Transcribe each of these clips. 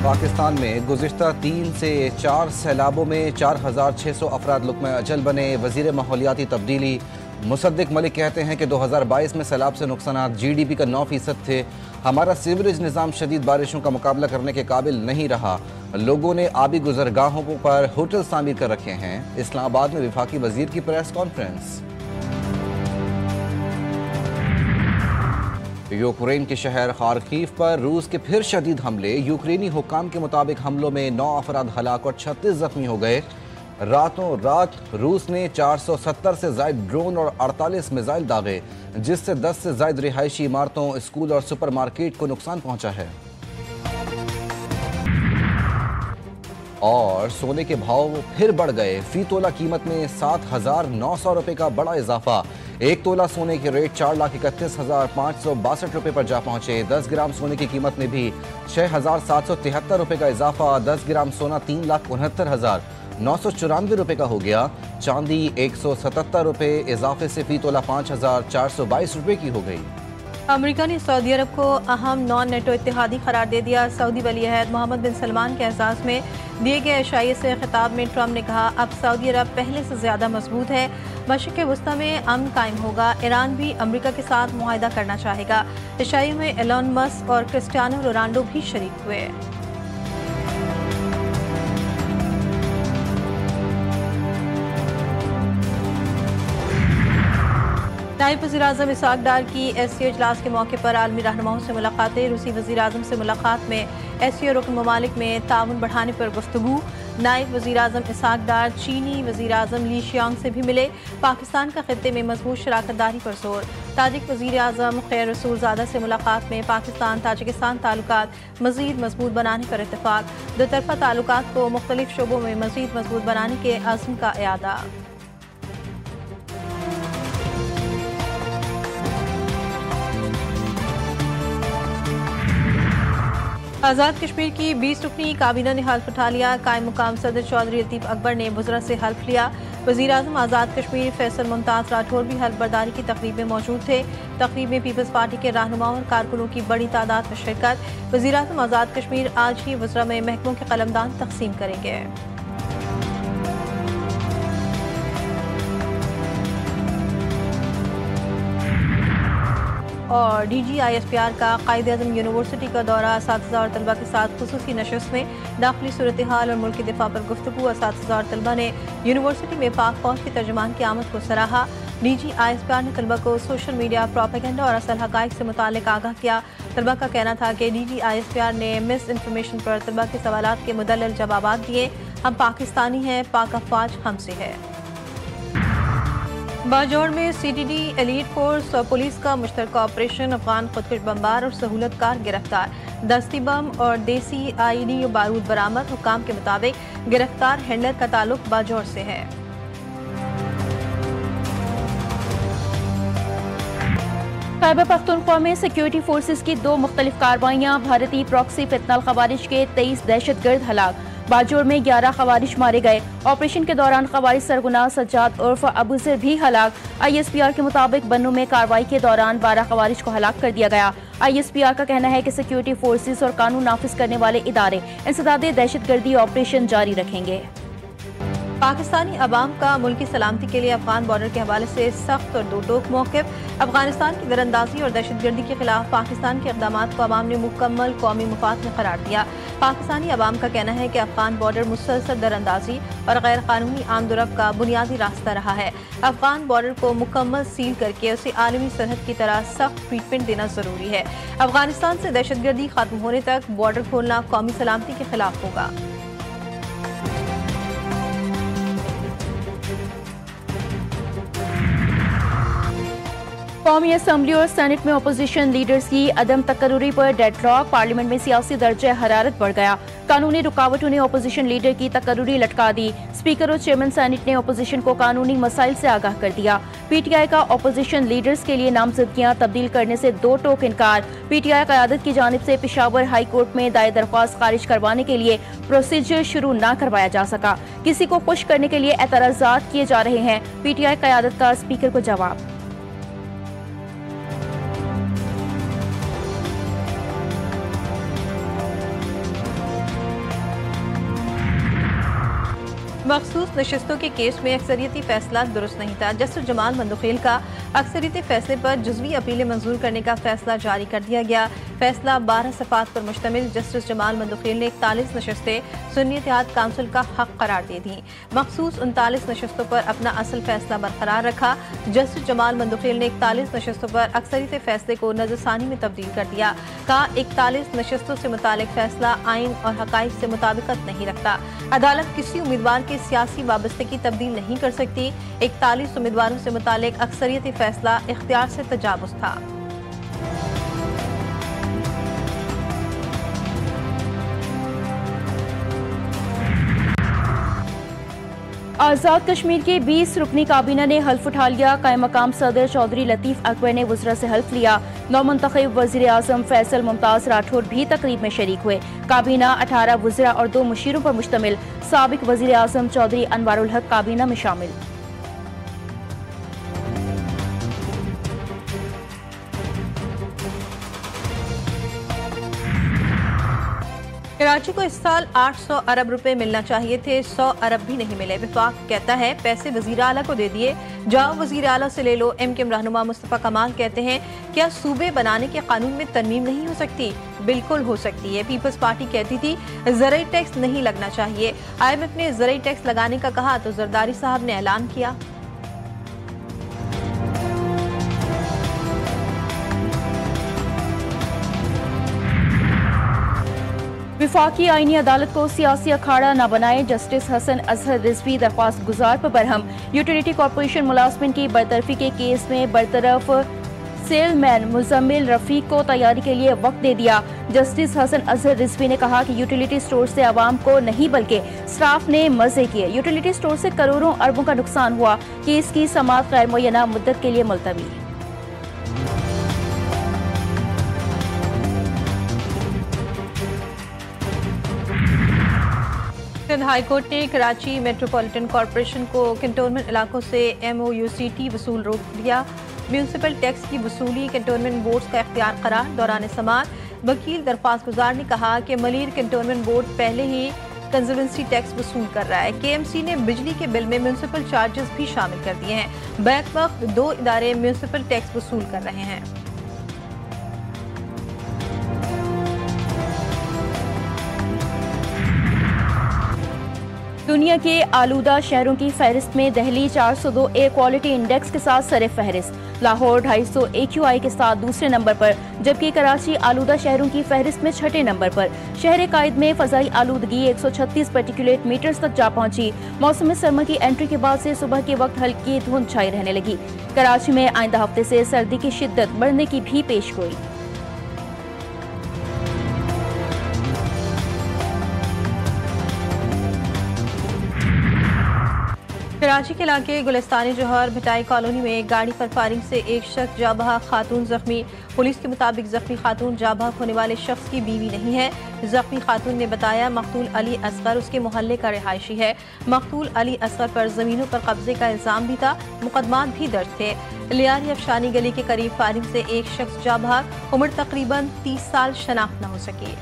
पाकिस्तान में गुज़िश्ता 3 से 4 सैलाबों में 4600 अफराद लुक़्मा अजल बने। वज़ीर माहौलियाती तब्दीली मुसद्दिक मलिक कहते हैं कि 2022 में सैलाब से नुकसानात GDP का 9% थे। हमारा सीवरेज निज़ाम शदीद बारिशों का मुकाबला करने के काबिल नहीं रहा। लोगों ने आबी गुज़रगाहों पर होटल तामीर कर रखे हैं। इस्लामाबाद में वफाकी वज़ीर की प्रेस कॉन्फ्रेंस। यूक्रेन के शहर खार्किव पर रूस के फिर शदीद हमले। यूक्रेनी हुक्काम के मुताबिक हमलों में 9 अफराद हलाक और 36 जख्मी हो गए। रातों रात रूस ने 470 से ज़ायद ड्रोन और 48 मिसाइल दागे, जिससे 10 से ज़ायद रिहायशी इमारतों, स्कूल और सुपरमार्केट को नुकसान पहुंचा है। और सोने के भाव फिर बढ़ गए। फी तोला कीमत में 7,900 रुपये का बड़ा इजाफा। 1 तोला सोने के रेट 4,31,562 रुपये पर जा पहुंचे। 10 ग्राम सोने की कीमत में भी 6,773 रुपये का इजाफा। 10 ग्राम सोना 3,69,994 रुपये का हो गया। चांदी 177 रुपये इजाफे से फी तोला 5,422 रुपये की हो गई। अमेरिका ने सऊदी अरब को अहम नॉन नेटो इत्तेहादी करार दे दिया। सऊदी वली अहद मोहम्मद बिन सलमान के एजाज़ में दिए गए इशारे से खिताब में ट्रम्प ने कहा, अब सऊदी अरब पहले से ज़्यादा मजबूत है। मशरिक़ वस्ता में अमन कायम होगा। ईरान भी अमेरिका के साथ मुआहिदा करना चाहेगा। इशारे में एलोन मस्क और क्रिस्टियानो रोनाल्डो भी शरीक हुए। नायब वज़ीर-ए-आज़म इसहाक डार की SCO इजलास के मौके पर आलमी रहनुमाओं से मुलाकातें। रूसी वज़ीर-ए-आज़म से मुलाकात में SCO रुकन ममालिक में ताउन बढ़ाने पर गुफ्तगू। नायब वज़ीर-ए-आज़म इसहाक डार चीनी वज़ीर-ए-आज़म ली शियांग से भी मिले। पाकिस्तान का खित्ते में मजबूत शराकतदारी पर जोर। ताजिक वज़ीर-ए-आज़म खैर रसूलज़ादा से मुलाकात में पाकिस्तान ताजिकिस्तान ताल्लुकात मज़ीद मजबूत बनाने पर इत्तफाक। दोतरफा ताल्लुकात को मुख्तलिफ शोबों में मज़ीद मजबूत बनाने के अज़्म का इयादा। आज़ाद कश्मीर की 20 रुकनी काबीना ने हल्फ उठा लिया। कायम मुकाम सदर चौधरी लतीफ़ अकबर ने बुज़रा से हल्फ लिया। वज़ीर-ए-आज़म आज़ाद कश्मीर फैसल मुमताज़ राठौर भी हल्फ बर्दारी की तकरीब में मौजूद थे। तकरीब में पीपल्स पार्टी के रहनुमाओं और कारकुनों की बड़ी तादाद में शिरकत। वज़ीर-ए-आज़म आज़ाद कश्मीर आज ही बुज़रा में महकमों के कलमदान तकसीम करेंगे। और DGISPR का कायद-ए-आज़म यूनिवर्सिटी का दौरा। असातिज़ा और तलबा के साथ खुसूसी नशस्त में दाखिली सूरत हाल और मुल्की दिफा पर गुफ्तगू। असातिज़ा और तलबा ने यूनिवर्सिटी में पाक फौज के तर्जुमान की आमद को सराहा। DGISPR ने तलबा को सोशल मीडिया प्रोपेगेंडा और असल हक़ाइक़ से मुताल्लिक़ आगाह किया। तलबा का कहना था कि DGISPR ने मिस इन्फॉर्मेशन पर तलबा के सवालात के मुदल्लल जवाबात दिए। हम पाकिस्तानी हैं, पाक अफ़वाज हमसे है। बाजौड़ में CTD एलीट फोर्स और पुलिस का मुश्तरका ऑपरेशन। अफगान खुदकुश बमबार और सहूलतकार गिरफ्तार। दस्ती बम और देसी IED बारूद बरामद। हुक्काम के मुताबिक गिरफ्तार हैंडलर का ताल्लुक बाजौड़ से है। खैबर पख्तूनख्वा में सिक्योरिटी फोर्सेस की 2 मुख्तलिफ कार्रवाइयाँ। भारतीय प्रॉक्सी फितनल खवारिज के 23 दहशतगर्द हलाक। बाजौड़ में 11 खवारिज मारे गए। ऑपरेशन के दौरान खवारिज सरगुना सज्जाद उर्फ अबूजर भी हलाक। ISPR के मुताबिक बन्नू में कार्रवाई के दौरान 12 खवारिज को हलाक कर दिया गया। ISPR का कहना है कि सिक्योरिटी फोर्सेस और कानून नाफिज करने वाले इदारे इंसदादे दहशतगर्दी ऑपरेशन जारी रखेंगे। पाकिस्तानी अवाम का मुल्की सलामती के लिए अफगान बॉर्डर के हवाले से सख्त और दो टोक मौक़िफ़। अफगानिस्तान की दरअंदाजी और दहशतगर्दी के खिलाफ पाकिस्तान के इक़दामात को अवाम ने मुकम्मल कौमी मुफाद में करार दिया। पाकिस्तानी अवाम का कहना है कि अफगान बॉर्डर मुसलसल दरअंदाजी और गैर कानूनी आमदोरफ्त का बुनियादी रास्ता रहा है। अफगान बॉर्डर को मुकम्मल सील करके उसे आलमी सरहद की तरह सख्त ट्रीटमेंट देना जरूरी है। अफगानिस्तान से दहशतगर्दी खत्म होने तक बॉर्डर खोलना कौमी सलामती के खिलाफ होगा। कौमी असम्बली और सेनेट में अपोजिशन लीडर्स की अदम तकर्रुरी पर डेडलॉक। पार्लियामेंट में सियासी दर्जा हरारत बढ़ गया। कानूनी रुकावटों ने अपोजिशन लीडर की तकर्रुरी लटका दी। स्पीकर और चेयरमैन सेनेट ने अपोजिशन को कानूनी मसाइल से आगाह कर दिया। PTI का अपोजिशन लीडर्स के लिए नामजदगियां तब्दील करने से 2 टोक इनकार। PTI क़यादत की जानिब से पेशावर हाई कोर्ट में दायर दरख्वास्त खारिज करवाने के लिए प्रोसीजर शुरू न करवाया जा सका। किसी को खुश करने के लिए एतराज़ात किए जा रहे हैं। PTI क़यादत का स्पीकर को जवाब। मखसूस नशस्तों के केस में अक्सरियती फैसला दुरुस्त नहीं था। जस्टिस जमाल मंदोखेल का अक्सरियती फैसले पर जुज़वी अपीलें मंजूर करने का फैसला जारी कर दिया गया। फैसला 12 सफ़ात पर मुश्तमिल जस्टिस जमाल मंदोखेल ने 41 नशस्तें सुन्नी इत्तेहाद काउंसिल का हक करार दे दी। मखसूस 39 नशस्तों पर अपना असल फैसला बरकरार रखा। जस्टिस जमाल मंदोखेल ने 41 नशस्तों पर अक्सरियती फैसले को नज़रसानी में तब्दील कर दिया। कहा 41 नशस्तों से मुतालिक फैसला आइन और हकाइक से मुताबिकत नहीं रखता। अदालत किसी उम्मीदवार के सियासी वाबस्तगी तब्दील नहीं कर सकती। 41 उम्मीदवारों से मुतालिक अक्सरियती फैसला इख्तियार से तजावुज़ था। आज़ाद कश्मीर के 20 रुकनी काबीना ने हल्फ उठा लिया। कायम मकाम सदर चौधरी लतीफ़ अकबर ने वज़रा से हल्फ लिया। नौमुंतखब वज़ीर आज़म फैसल मुमताज़ राठौर भी तकरीब में शरीक हुए। काबीना 18 वज़रा और 2 मुशीरों पर मुश्तमिल। साबिक वज़ीर आज़म चौधरी अनवारुल हक काबीना में शामिल। कराची को इस साल 800 अरब रुपए मिलना चाहिए थे, 100 अरब भी नहीं मिले। विफाक कहता है पैसे वजीर आला को दे दिए, जाओ वजीर आला से ले लो। MKM रहनुमा मुस्तफा कमाल कहते हैं क्या सूबे बनाने के कानून में तरमीम नहीं हो सकती? बिल्कुल हो सकती है। पीपल्स पार्टी कहती थी ज़राई टैक्स नहीं लगना चाहिए। IMF ने ज़राई टैक्स लगाने का कहा तो जरदारी साहब ने ऐलान किया। विफाकी आईनी अदालत को सियासी अखाड़ा न बनाए, जस्टिस हसन अजहर रिजवी दरख्वास्त गुजार पर बरहम। यूटिलिटी कॉर्पोरेशन मुलाजमिन की बरतरफी के केस में बरतरफ सेलमैन मुजम्मिल रफीक को तैयारी के लिए वक्त दे दिया। जस्टिस हसन अजहर रिजवी ने कहा कि यूटिलिटी स्टोर से आवाम को नहीं बल्कि स्टाफ ने मजे किए। यूटिलिटी स्टोर से करोड़ों अरबों का नुकसान हुआ। केस की समाअत गैर मुय्यना मुद्दत के लिए मुलतवी। सिंध हाई कोर्ट ने कराची मेट्रोपॉलिटन कॉरपोरेशन को कंटोनमेंट इलाकों से MOUCT वसूल रोक दिया। म्यूनसिपल टैक्स की वसूली कंटोनमेंट बोर्ड का इख्तियार करार। दौरान समाअत वकील दरख्वास्त गुजार ने कहा कि मलीर कंटोनमेंट बोर्ड पहले ही कंजर्वेंसी टैक्स वसूल कर रहा है। KMC ने बिजली के बिल में म्यूनसिपल चार्जेस भी शामिल कर दिए हैं। बैक वक्त 2 इदारे म्यूनसिपल टैक्स वसूल कर रहे हैं। दुनिया के आलूदा शहरों की फहरिस्त में दिल्ली 402 एयर क्वालिटी इंडेक्स के साथ सरे फहरिस्त। लाहौर 250 AQI के साथ दूसरे नंबर पर, जबकि कराची आलूदा शहरों की फहरिस्त में छठे नंबर पर। शहर कायद में फजाई आलूदगी 136 पार्टिकुलेट मीटर्स तक जा पहुंची। मौसम सरमा की एंट्री के बाद से सुबह के वक्त हल्की धुंध छाई रहने लगी। कराची में आइंदा हफ्ते से सर्दी की शिद्दत बढ़ने की भी पेशगोई। कराची के इलाके गुलिस्तानी जौहर भटाई कॉलोनी में एक गाड़ी पर फायरिंग से एक शख्स जाँ बहक, खातून जख्मी। पुलिस के मुताबिक जख्मी खातून जाँ बहक होने वाले शख्स की बीवी नहीं है। जख्मी खातून ने बताया मकतूल अली असगर उसके मोहल्ले का रिहायशी है। मकतूल अली असगर पर जमीनों पर कब्जे का इल्जाम भी था, मुकदमात भी दर्ज थे। लियारी अफशानी गली के करीब फायरिंग से एक शख्स जाँ बहक, उम्र तकरीबन 30 साल, शनाख्त न हो सकी।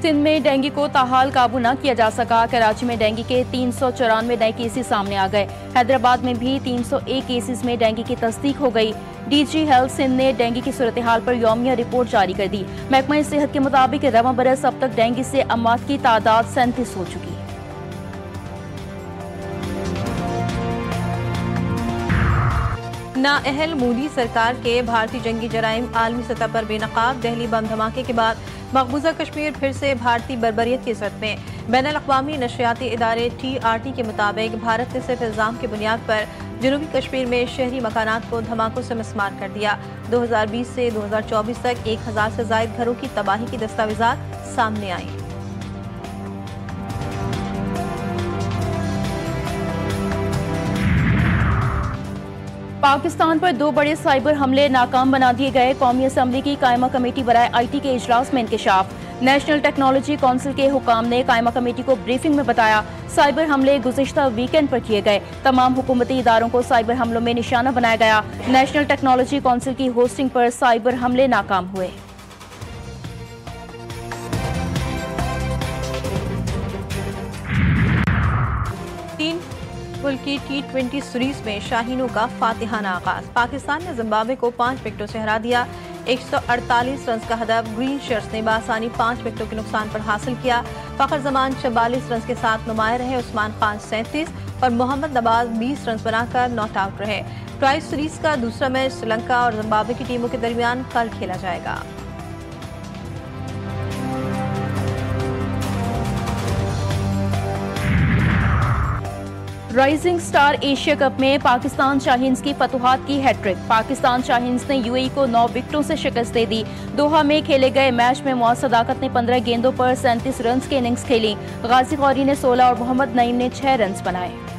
सिंध में डेंगू को ताहाल काबू न किया जा सका। कराची में डेंगू के 394 नए केसेस सामने आ गए। हैदराबाद में भी 301 केसेस में डेंगू की तस्दीक हो गई। DG हेल्थ सिंध ने डेंगू की सूरत हाल पर यौमिया रिपोर्ट जारी कर दी। महकमा सेहत के मुताबिक रवां बरस अब तक डेंगू से अमवात की तादाद 37 हो चुकी है। नाअहल मोदी सरकार के भारतीय जंगी जराइम आलमी सतह पर बेनकाब। दिल्ली बम धमाके के बाद मकबूजा कश्मीर फिर से भारतीय बर्बरियत की जद में। बैनुल-अक़वामी नशरियाती इदारे TRT के मुताबिक भारत ने सिर्फ इल्ज़ाम की बुनियाद पर जनूबी कश्मीर में शहरी मकानात को धमाकों से मिसमार कर दिया। 2020 से 2024 तक 1000 से ज़ायद घरों की तबाही की दस्तावेज़ात सामने आई। पाकिस्तान पर 2 बड़े साइबर हमले नाकाम बना दिए गए। कौमी असम्बली की कायमा कमेटी बराए IT के इजलास में इंकशाफ। नेशनल टेक्नोलॉजी काउंसिल के हुकाम ने कायमा कमेटी को ब्रीफिंग में बताया, साइबर हमले गुज़िश्ता वीकेंड पर किए गए। तमाम हुकूमती इदारों को साइबर हमलों में निशाना बनाया गया। नेशनल टेक्नोलॉजी काउंसिल की होस्टिंग पर साइबर हमले नाकाम हुए। की T20 सीरीज में शाहीनों का फातिहाना आगाज। पाकिस्तान ने जिम्बाब्वे को 5 विकेटों से हरा दिया। 148 रन का हदफ ग्रीन शर्ट्स ने बासानी 5 विकेटों के नुकसान पर हासिल किया। फखर जमान 44 रन के साथ नुमाया रहे। उस्मान खान 37 और मोहम्मद नवाज 20 रन बनाकर नॉट आउट रहे। ट्राई सीरीज का दूसरा मैच श्रीलंका और जिम्बाब्वे की टीमों के दरमियान कल खेला जाएगा। राइजिंग स्टार एशिया कप में पाकिस्तान शाहीन्स की फतुहात की हैट्रिक। पाकिस्तान शाहीन्स ने यूएई को 9 विकेटों से शिकस्त दे दी। दोहा में खेले गए मैच में मुआज़ सदाकत ने 15 गेंदों पर 37 रन की इनिंग्स खेली। गाजी गौरी ने 16 और मोहम्मद नईम ने 6 रन बनाए।